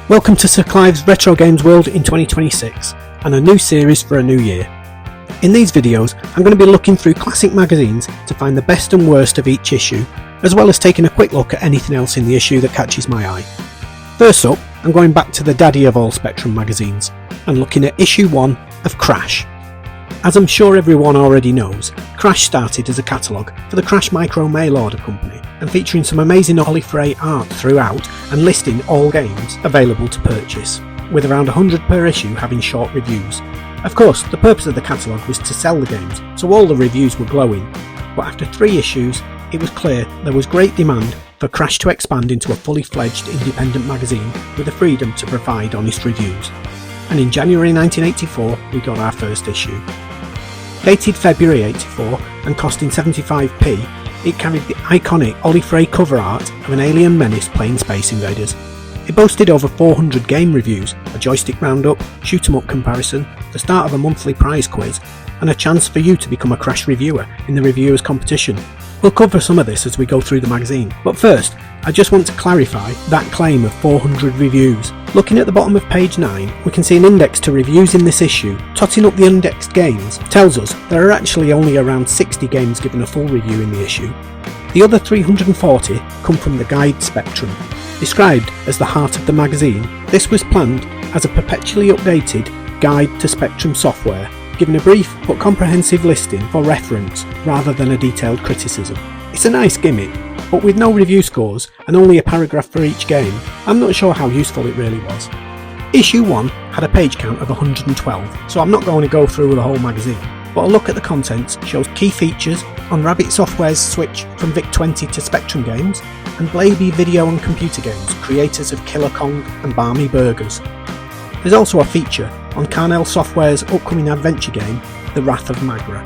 Welcome to Sir Clive's Retro Games World in 2026 and a new series for a new year. In these videos I'm going to be looking through classic magazines to find the best and worst of each issue, as well as taking a quick look at anything else in the issue that catches my eye. First up, I'm going back to the daddy of all Spectrum magazines and looking at issue 1 of Crash. As I'm sure everyone already knows, Crash started as a catalogue for the Crash Micro Mail Order Company and featuring some amazing Olifray art throughout and listing all games available to purchase, with around 100 per issue having short reviews. Of course, the purpose of the catalogue was to sell the games, so all the reviews were glowing, but after 3 issues it was clear there was great demand for Crash to expand into a fully fledged independent magazine with the freedom to provide honest reviews. And in January 1984 we got our first issue. Dated February 84 and costing 75p, it carried the iconic Olifray cover art of an alien menace playing Space Invaders. It boasted over 400 game reviews, a joystick roundup, shoot 'em up comparison, the start of a monthly prize quiz, and a chance for you to become a Crash reviewer in the reviewers competition. We'll cover some of this as we go through the magazine, but first I just want to clarify that claim of 400 reviews. Looking at the bottom of page 9, we can see an index to reviews in this issue. Totting up the indexed games tells us there are actually only around 60 games given a full review in the issue. The other 340 come from the guide Spectrum. Described as the heart of the magazine, this was planned as a perpetually updated guide to Spectrum software, giving a brief but comprehensive listing for reference rather than a detailed criticism. It's a nice gimmick, but with no review scores and only a paragraph for each game, I'm not sure how useful it really was. Issue 1 had a page count of 112, so I'm not going to go through the whole magazine, but a look at the contents shows key features on Rabbit Software's switch from VIC-20 to Spectrum games, and Blaby Video and Computer Games, creators of Killer Kong and Barmy Burgers. There's also a feature on Carnell Software's upcoming adventure game, The Wrath of Magra.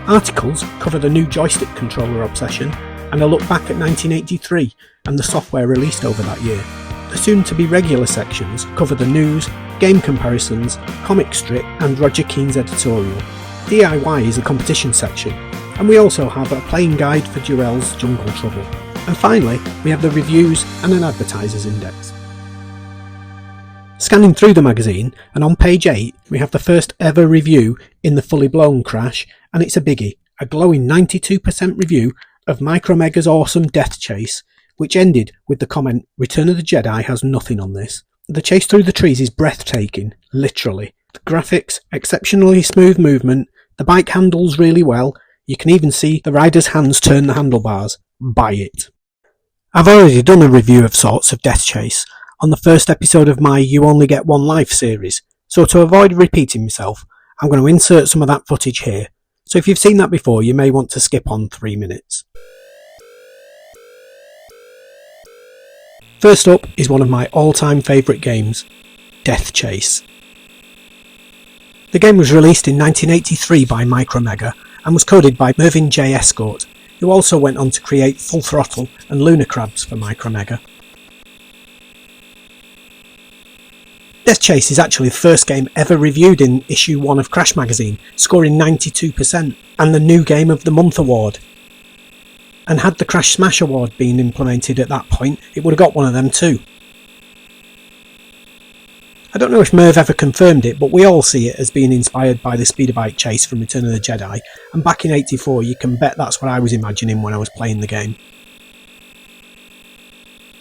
Articles cover the new joystick controller obsession and a look back at 1983 and the software released over that year. The soon-to-be regular sections cover the news, game comparisons, comic strip and Roger Keane's editorial. DIY is the competition section, and we also have a playing guide for Durrell's Jungle Trouble. And finally, we have the reviews and an advertisers index. Scanning through the magazine, and on page 8 we have the first ever review in the Fully Blown Crash, and it's a biggie, a glowing 92% review of Micromega's awesome Deathchase, which ended with the comment, "Return of the Jedi has nothing on this." The chase through the trees is breathtaking, literally. The graphics, exceptionally smooth movement, the bike handles really well, you can even see the rider's hands turn the handlebars. Buy it. I've already done a review of sorts of Deathchase on the first episode of my You Only Get One Life series, so to avoid repeating myself, I'm going to insert some of that footage here, so if you've seen that before you may want to skip on 3 minutes. First up is one of my all-time favourite games, Deathchase. The game was released in 1983 by Micromega and was coded by Mervyn J. Escort, who also went on to create Full Throttle and Lunar Crabs for Micromega. Deathchase is actually the first game ever reviewed in issue 1 of Crash magazine, scoring 92%, and the New Game of the Month award. And had the Crash Smash award been implemented at that point, it would have got one of them too. I don't know if Merv ever confirmed it, but we all see it as being inspired by the speeder bike chase from Return of the Jedi, and back in 84 you can bet that's what I was imagining when I was playing the game.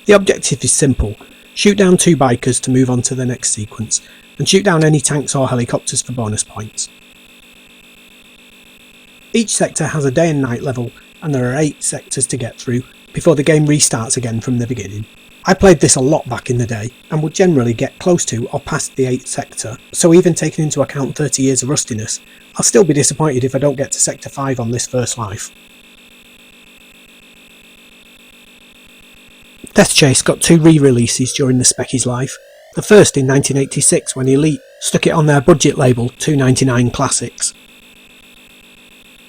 The objective is simple: shoot down 2 bikers to move on to the next sequence, and shoot down any tanks or helicopters for bonus points. Each sector has a day and night level, and there are 8 sectors to get through before the game restarts again from the beginning. I played this a lot back in the day, and would generally get close to or past the 8th sector, so even taking into account 30 years of rustiness, I'll still be disappointed if I don't get to sector 5 on this first life. Deathchase got 2 re-releases during the Specky's life, the first in 1986 when Elite stuck it on their budget label $2.99 Classics.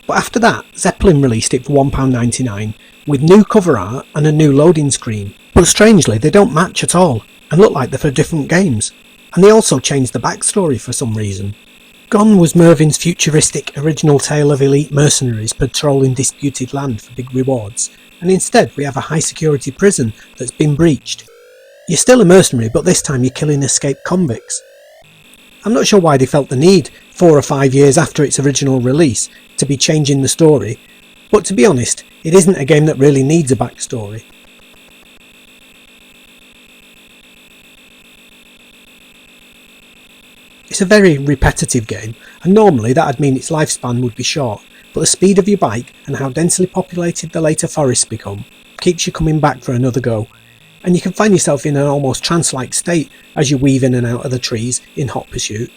But after that, Zeppelin released it for £1.99 with new cover art and a new loading screen, but strangely they don't match at all and look like they're for different games, and they also changed the backstory for some reason. Gone was Mervyn's futuristic original tale of elite mercenaries patrolling disputed land for big rewards, and instead we have a high security prison that's been breached. You're still a mercenary, but this time you're killing escaped convicts. I'm not sure why they felt the need, 4 or 5 years after its original release, to be changing the story, but to be honest, it isn't a game that really needs a backstory. It's a very repetitive game, and normally that'd mean its lifespan would be short, but the speed of your bike and how densely populated the later forests become keeps you coming back for another go, and you can find yourself in an almost trance-like state as you weave in and out of the trees in hot pursuit.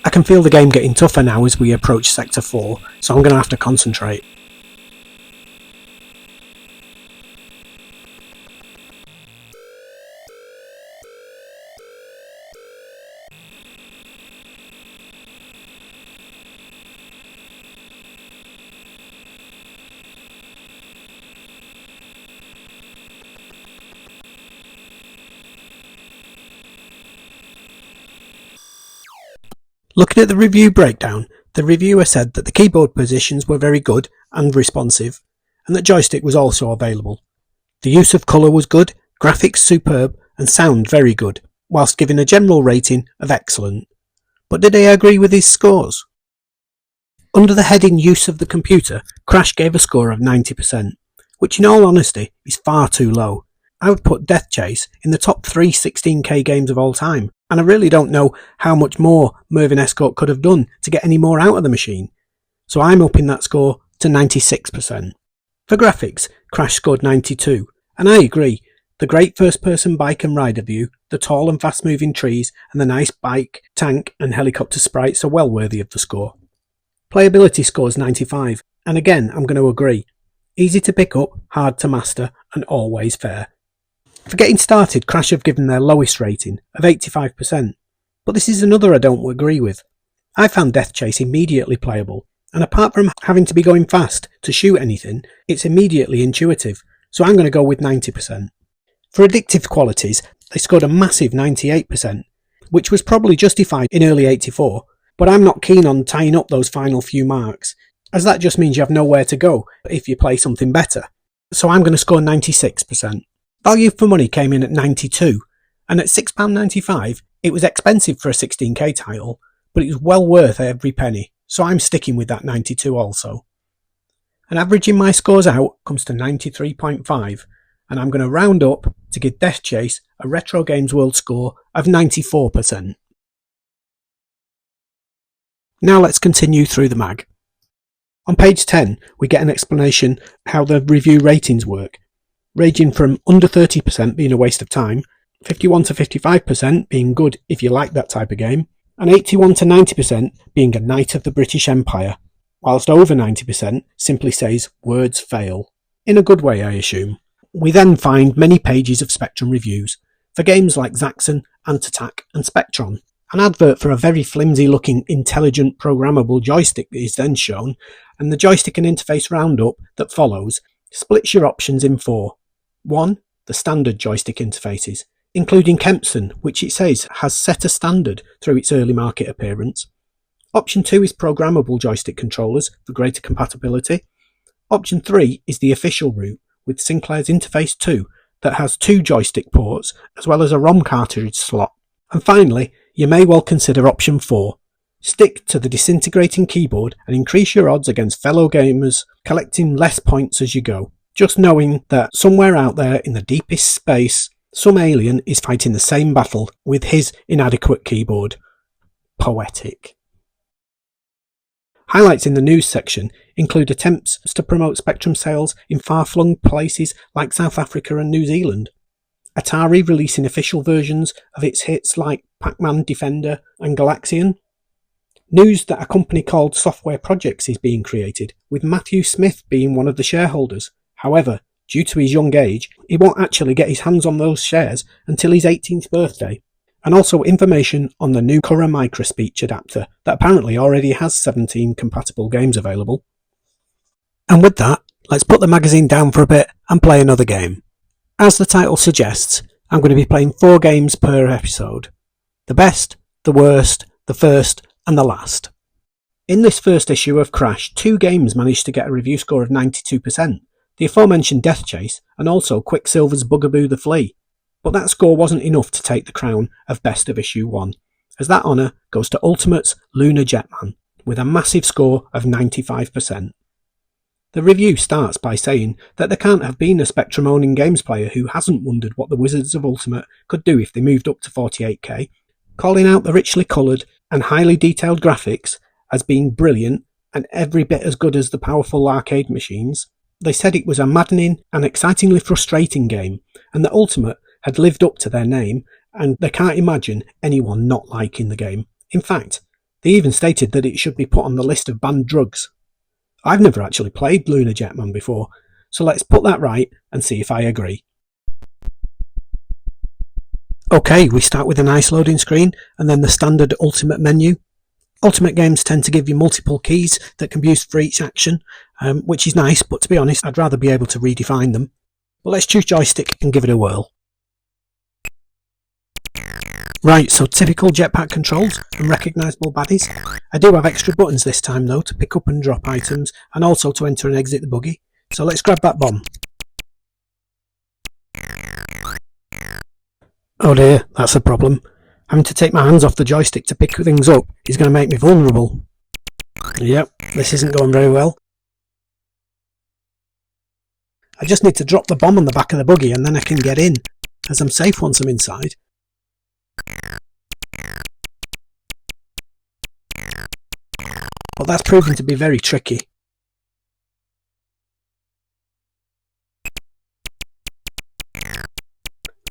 I can feel the game getting tougher now as we approach Sector 4, so I'm going to have to concentrate. Looking at the review breakdown, the reviewer said that the keyboard positions were very good and responsive, and that joystick was also available. The use of colour was good, graphics superb, and sound very good, whilst giving a general rating of excellent. But did I agree with his scores? Under the heading Use of the Computer, Crash gave a score of 90%, which in all honesty is far too low. I would put Deathchase in the top 3 16K games of all time, and I really don't know how much more Mervyn Escort could have done to get any more out of the machine, so I'm upping that score to 96%. For graphics, Crash scored 92, and I agree, the great first-person bike and rider view, the tall and fast-moving trees, and the nice bike, tank and helicopter sprites are well worthy of the score. Playability scores 95, and again I'm going to agree, easy to pick up, hard to master, and always fair. For getting started, Crash have given their lowest rating of 85%, but this is another I don't agree with. I found Deathchase immediately playable, and apart from having to be going fast to shoot anything, it's immediately intuitive, so I'm going to go with 90%. For addictive qualities, they scored a massive 98%, which was probably justified in early 84, but I'm not keen on tying up those final few marks, as that just means you have nowhere to go if you play something better, so I'm going to score 96%. Value for money came in at 92, and at £6.95 it was expensive for a 16K title, but it was well worth every penny, so I'm sticking with that 92 also. And averaging my scores out comes to 93.5, and I'm going to round up to give Deathchase a Retro Games World score of 94%. Now let's continue through the mag. On page 10 we get an explanation how the review ratings work, ranging from under 30% being a waste of time, 51 to 55% being good if you like that type of game, and 81 to 90% being a Knight of the British Empire, whilst over 90% simply says words fail. In a good way, I assume. We then find many pages of Spectrum reviews for games like Zaxxon, Ant-Attack and Spectron. An advert for a very flimsy looking intelligent programmable joystick is then shown, and the joystick and interface roundup that follows splits your options in 4. 1. The standard joystick interfaces, including Kempson, which it says has set a standard through its early market appearance. Option 2 is programmable joystick controllers for greater compatibility. Option 3 is the official route with Sinclair's Interface 2 that has 2 joystick ports as well as a ROM cartridge slot. And finally, you may well consider option 4. Stick to the disintegrating keyboard and increase your odds against fellow gamers, collecting less points as you go. Just knowing that somewhere out there in the deepest space, some alien is fighting the same battle with his inadequate keyboard. Poetic. Highlights in the news section include attempts to promote Spectrum sales in far-flung places like South Africa and New Zealand. Atari releasing official versions of its hits like Pac-Man, Defender and Galaxian. News that a company called Software Projects is being created, with Matthew Smith being one of the shareholders. However, due to his young age, he won't actually get his hands on those shares until his 18th birthday. And also information on the new Current microspeech adapter that apparently already has 17 compatible games available. And with that, let's put the magazine down for a bit and play another game. As the title suggests, I'm going to be playing 4 games per episode. The best, the worst, the first and the last. In this first issue of Crash, 2 games managed to get a review score of 92%, the aforementioned Deathchase and also Quicksilver's Bugaboo the Flea. But that score wasn't enough to take the crown of Best of Issue 1, as that honour goes to Ultimate's Lunar Jetman, with a massive score of 95%. The review starts by saying that there can't have been a Spectrum-owning games player who hasn't wondered what the Wizards of Ultimate could do if they moved up to 48K, calling out the richly coloured and highly detailed graphics as being brilliant and every bit as good as the powerful arcade machines. They said it was a maddening and excitingly frustrating game, and that Ultimate had lived up to their name, and they can't imagine anyone not liking the game. In fact, they even stated that it should be put on the list of banned drugs. I've never actually played Lunar Jetman before, so let's put that right and see if I agree. Okay, we start with a nice loading screen and then the standard Ultimate menu. Ultimate games tend to give you multiple keys that can be used for each action, which is nice, but to be honest, I'd rather be able to redefine them. But let's choose joystick and give it a whirl. Right, so typical jetpack controls and recognisable baddies. I do have extra buttons this time though to pick up and drop items and also to enter and exit the buggy. So let's grab that bomb. Oh dear, that's a problem. Having to take my hands off the joystick to pick things up is going to make me vulnerable. Yep, this isn't going very well. I just need to drop the bomb on the back of the buggy and then I can get in, as I'm safe once I'm inside. But that's proving to be very tricky.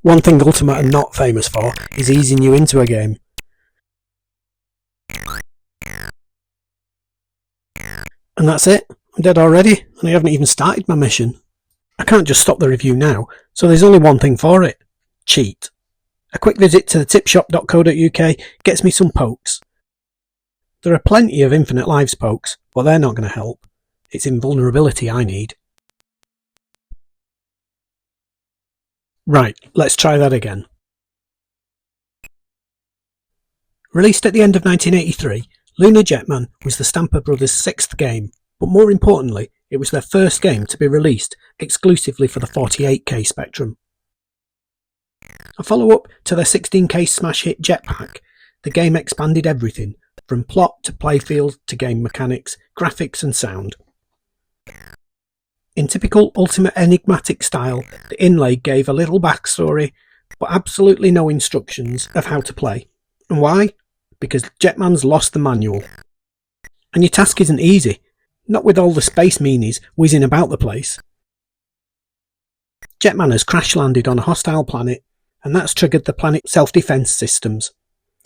One thing Ultimate are not famous for is easing you into a game. And that's it, I'm dead already, and I haven't even started my mission. I can't just stop the review now, so there's only one thing for it: cheat. A quick visit to tipshop.co.uk gets me some pokes. There are plenty of infinite lives pokes, but they're not going to help. It's invulnerability I need. Right, let's try that again. Released at the end of 1983, Lunar Jetman was the Stamper Brothers' 6th game, but more importantly, it was their first game to be released exclusively for the 48K Spectrum. A follow-up to their 16K smash hit Jetpack, the game expanded everything, from plot to playfield to game mechanics, graphics and sound. In typical Ultimate enigmatic style, the inlay gave a little backstory, but absolutely no instructions of how to play. And why? Because Jetman's lost the manual. And your task isn't easy, not with all the space meanies whizzing about the place. Jetman has crash landed on a hostile planet, and that's triggered the planet's self-defense systems.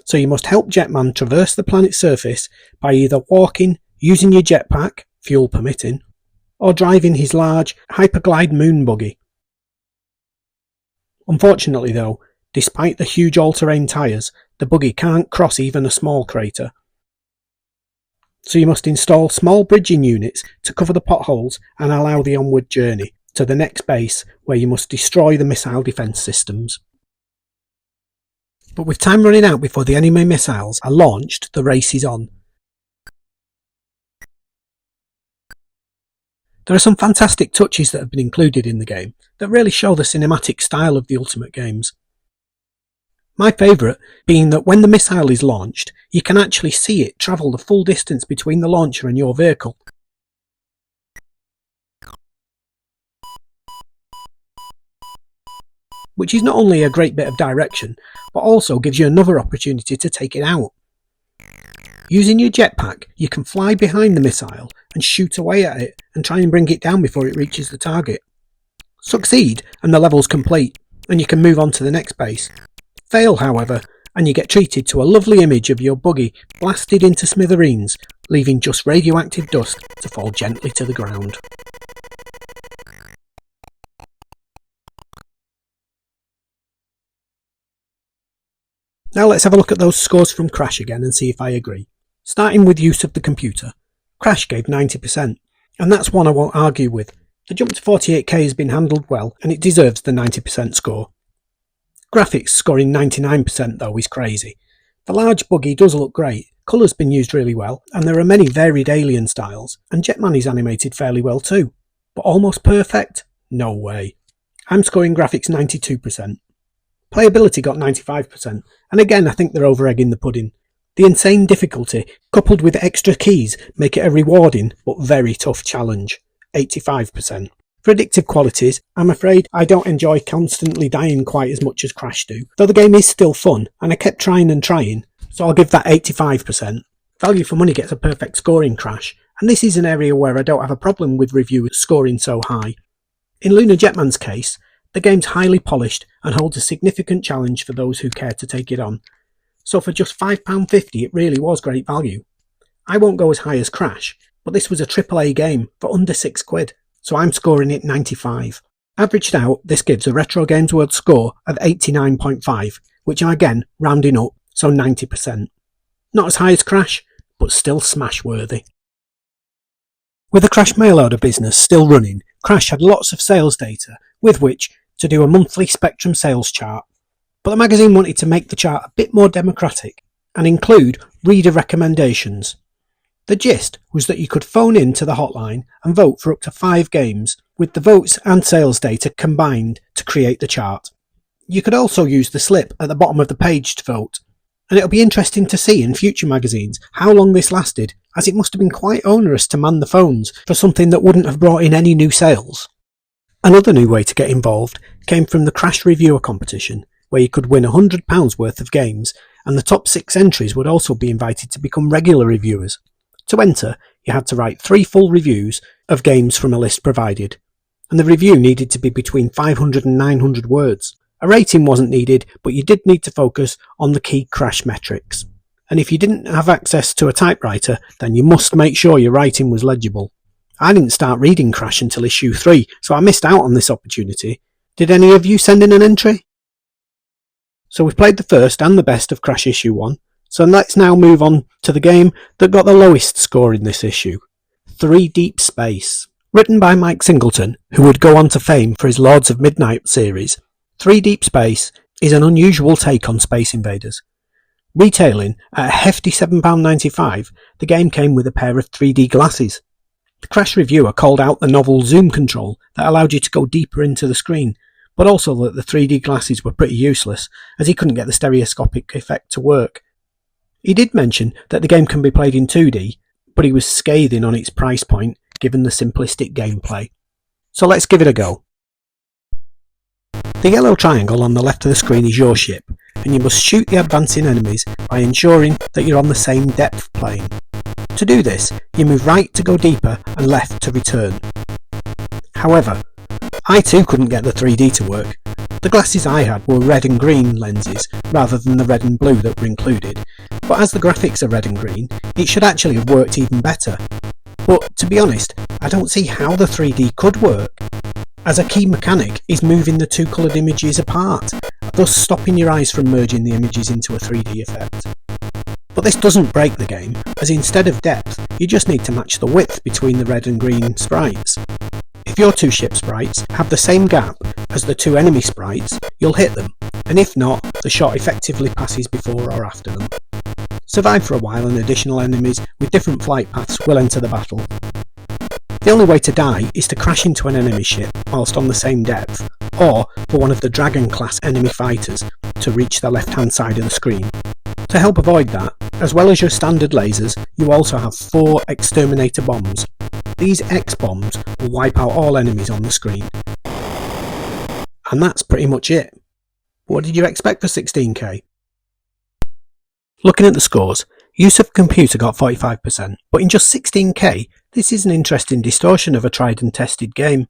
So you must help Jetman traverse the planet's surface by either walking, using your jetpack, fuel permitting, or driving his large hyperglide moon buggy. Unfortunately though, despite the huge all-terrain tyres, the buggy can't cross even a small crater. So you must install small bridging units to cover the potholes and allow the onward journey to the next base, where you must destroy the missile defence systems. But with time running out before the enemy missiles are launched, the race is on. There are some fantastic touches that have been included in the game that really show the cinematic style of the Ultimate games. My favourite being that when the missile is launched, you can actually see it travel the full distance between the launcher and your vehicle. Which is not only a great bit of direction, but also gives you another opportunity to take it out. Using your jetpack, you can fly behind the missile and shoot away at it and try and bring it down before it reaches the target. Succeed and the level's complete, and you can move on to the next base. Fail, however, and you get treated to a lovely image of your buggy blasted into smithereens, leaving just radioactive dust to fall gently to the ground. Now let's have a look at those scores from Crash again and see if I agree. Starting with use of the computer, Crash gave 90%, and that's one I won't argue with. The jump to 48K has been handled well, and it deserves the 90% score. Graphics scoring 99% though is crazy. The large buggy does look great, colour's been used really well, and there are many varied alien styles, and Jetman is animated fairly well too. But almost perfect? No way. I'm scoring graphics 92%. Playability got 95%, and again I think they're over-egging the pudding. The insane difficulty, coupled with extra keys, make it a rewarding but very tough challenge. 85%. For addictive qualities, I'm afraid I don't enjoy constantly dying quite as much as Crash do, though the game is still fun, and I kept trying and trying, so I'll give that 85%. Value for money gets a perfect score in Crash, and this is an area where I don't have a problem with reviewers scoring so high. In Lunar Jetman's case, the game's highly polished and holds a significant challenge for those who care to take it on, so for just £5.50 it really was great value. I won't go as high as Crash, but this was a AAA game for under £6, so I'm scoring it 95. Averaged out, this gives a Retro Games World score of 89.5, which I'm again rounding up, so 90%. Not as high as Crash, but still smash worthy. With the Crash mail order business still running, Crash had lots of sales data with which to do a monthly Spectrum sales chart, but the magazine wanted to make the chart a bit more democratic and include reader recommendations. The gist was that you could phone in to the hotline and vote for up to 5 games, with the votes and sales data combined to create the chart. You could also use the slip at the bottom of the page to vote, and it'll be interesting to see in future magazines how long this lasted, as it must have been quite onerous to man the phones for something that wouldn't have brought in any new sales. Another new way to get involved came from the Crash Reviewer competition, where you could win £100 worth of games, and the top 6 entries would also be invited to become regular reviewers. To enter, you had to write 3 full reviews of games from a list provided, and the review needed to be between 500 and 900 words. A rating wasn't needed, but you did need to focus on the key Crash metrics. And if you didn't have access to a typewriter, then you must make sure your writing was legible. I didn't start reading Crash until issue 3, so I missed out on this opportunity. Did any of you send in an entry? So we've played the first and the best of Crash issue 1, so let's now move on to the game that got the lowest score in this issue, 3 Deep Space. Written by Mike Singleton, who would go on to fame for his Lords of Midnight series, 3 Deep Space is an unusual take on Space Invaders. Retailing at a hefty £7.95, the game came with a pair of 3D glasses. The Crash reviewer called out the novel zoom control that allowed you to go deeper into the screen, but also that the 3D glasses were pretty useless, as he couldn't get the stereoscopic effect to work. He did mention that the game can be played in 2D, but he was scathing on its price point given the simplistic gameplay. So let's give it a go. The yellow triangle on the left of the screen is your ship, and you must shoot the advancing enemies by ensuring that you're on the same depth plane. To do this, you move right to go deeper and left to return. However, I too couldn't get the 3D to work. The glasses I had were red and green lenses rather than the red and blue that were included, but as the graphics are red and green, it should actually have worked even better. But to be honest, I don't see how the 3D could work, as a key mechanic is moving the 2 coloured images apart, thus stopping your eyes from merging the images into a 3D effect. But this doesn't break the game, as instead of depth, you just need to match the width between the red and green sprites. If your 2 ship sprites have the same gap as the 2 enemy sprites, you'll hit them, and if not, the shot effectively passes before or after them. Survive for a while and additional enemies with different flight paths will enter the battle. The only way to die is to crash into an enemy ship whilst on the same depth, or for one of the Dragon class enemy fighters to reach the left hand side of the screen. To help avoid that, as well as your standard lasers, you also have 4 exterminator bombs. These X-bombs will wipe out all enemies on the screen. And that's pretty much it. What did you expect for 16k? Looking at the scores, use of computer got 45%, but in just 16k, this is an interesting distortion of a tried and tested game.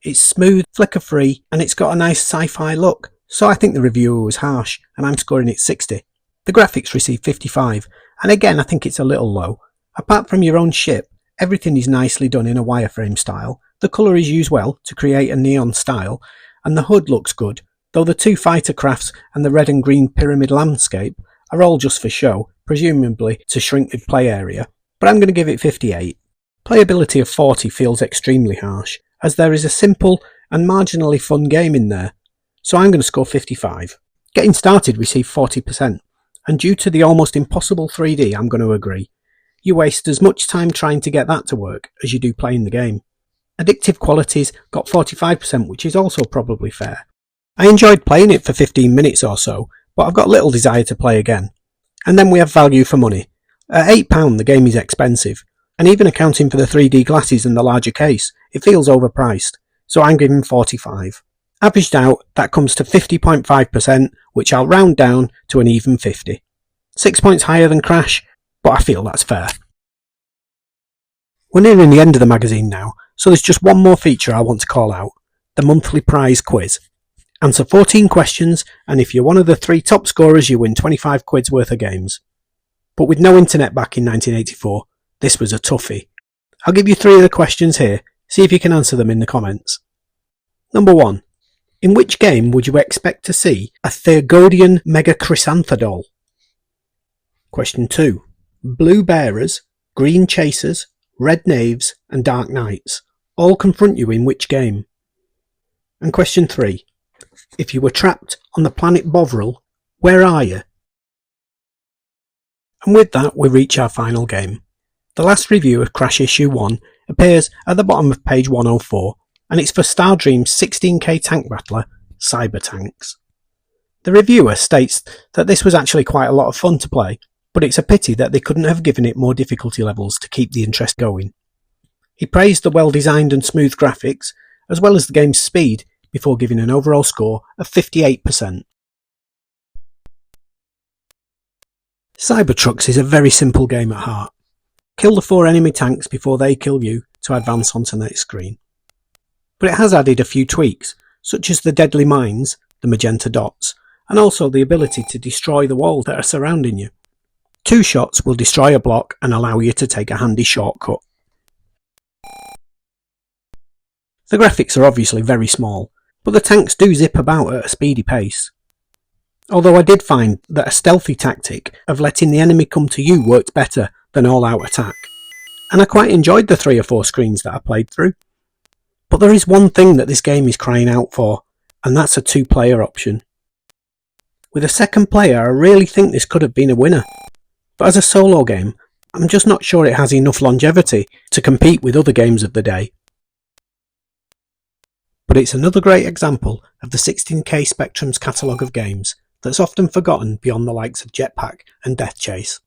It's smooth, flicker-free, and it's got a nice sci-fi look, so I think the reviewer was harsh, and I'm scoring it 60. The graphics received 55, and again I think it's a little low. Apart from your own ship, everything is nicely done in a wireframe style, the colour is used well to create a neon style, and the HUD looks good, though the 2 fighter crafts and the red and green pyramid landscape are all just for show, presumably to shrink the play area, but I'm going to give it 58. Playability of 40 feels extremely harsh, as there is a simple and marginally fun game in there, so I'm going to score 55. Getting started received 40%, and due to the almost impossible 3D, I'm going to agree. You waste as much time trying to get that to work as you do playing the game. Addictive qualities got 45%, which is also probably fair. I enjoyed playing it for 15 minutes or so, but I've got little desire to play again. And then we have value for money. At £8 the game is expensive, and even accounting for the 3D glasses and the larger case, it feels overpriced, so I'm giving 45. Averaged out, that comes to 50.5%, which I'll round down to an even 50. 6 points higher than Crash, but I feel that's fair. We're nearing the end of the magazine now, so there's just one more feature I want to call out, the monthly prize quiz. Answer 14 questions, and if you're one of the 3 top scorers you win 25 quid's worth of games. But with no internet back in 1984, this was a toughie. I'll give you 3 of the questions here, see if you can answer them in the comments. Number 1. In which game would you expect to see a Thergodian Mega Chrysanthodol? Question 2. Blue Bearers, Green Chasers, Red Knaves and Dark Knights all confront you in which game? And question 3. If you were trapped on the planet Bovril, where are you? And with that we reach our final game. The last review of Crash Issue 1 appears at the bottom of page 104, and it's for Stardream's 16K tank battler, Cybertanks. The reviewer states that this was actually quite a lot of fun to play, but it's a pity that they couldn't have given it more difficulty levels to keep the interest going. He praised the well-designed and smooth graphics, as well as the game's speed, before giving an overall score of 58%. Cybertrucks is a very simple game at heart. Kill the 4 enemy tanks before they kill you to advance onto the next screen. But it has added a few tweaks, such as the deadly mines, the magenta dots, and also the ability to destroy the walls that are surrounding you. 2 shots will destroy a block and allow you to take a handy shortcut. The graphics are obviously very small, but the tanks do zip about at a speedy pace. Although I did find that a stealthy tactic of letting the enemy come to you worked better than all-out attack, and I quite enjoyed the 3 or 4 screens that I played through. But there is one thing that this game is crying out for, and that's a 2-player option. With a second player, I really think this could have been a winner, but as a solo game, I'm just not sure it has enough longevity to compete with other games of the day. But it's another great example of the 16K Spectrum's catalogue of games that's often forgotten beyond the likes of Jetpack and Deathchase.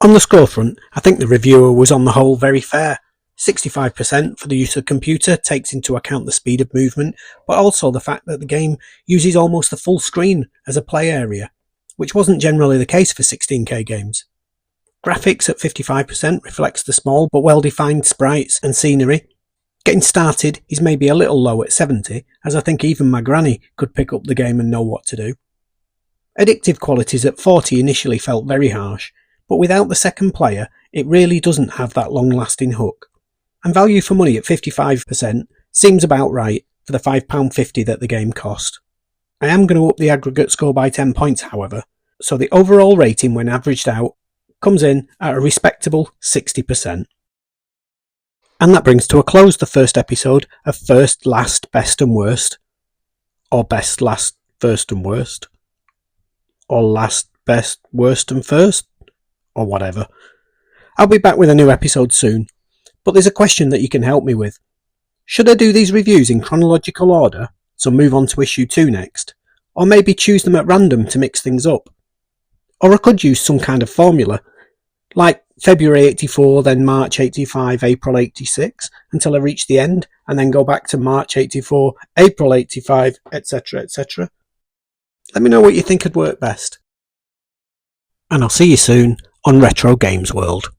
On the score front, I think the reviewer was on the whole very fair. 65% for the use of computer takes into account the speed of movement, but also the fact that the game uses almost the full screen as a play area, which wasn't generally the case for 16K games. Graphics at 55% reflects the small but well-defined sprites and scenery. Getting started is maybe a little low at 70, as I think even my granny could pick up the game and know what to do. Addictive qualities at 40 initially felt very harsh, but without the second player, it really doesn't have that long-lasting hook. And value for money at 55% seems about right for the £5.50 that the game cost. I am going to up the aggregate score by 10 points, however, so the overall rating when averaged out comes in at a respectable 60%. And that brings to a close the first episode of First, Last, Best and Worst, or Best, Last, First and Worst, or Last, Best, Worst and First, or whatever. I'll be back with a new episode soon, but there's a question that you can help me with. Should I do these reviews in chronological order, so move on to issue 2 next, or maybe choose them at random to mix things up? Or I could use some kind of formula, like February 84, then March 85, April 86, until I reach the end, and then go back to March 84, April 85, etc, etc. Let me know what you think would work best. And I'll see you soon on Retro Games World.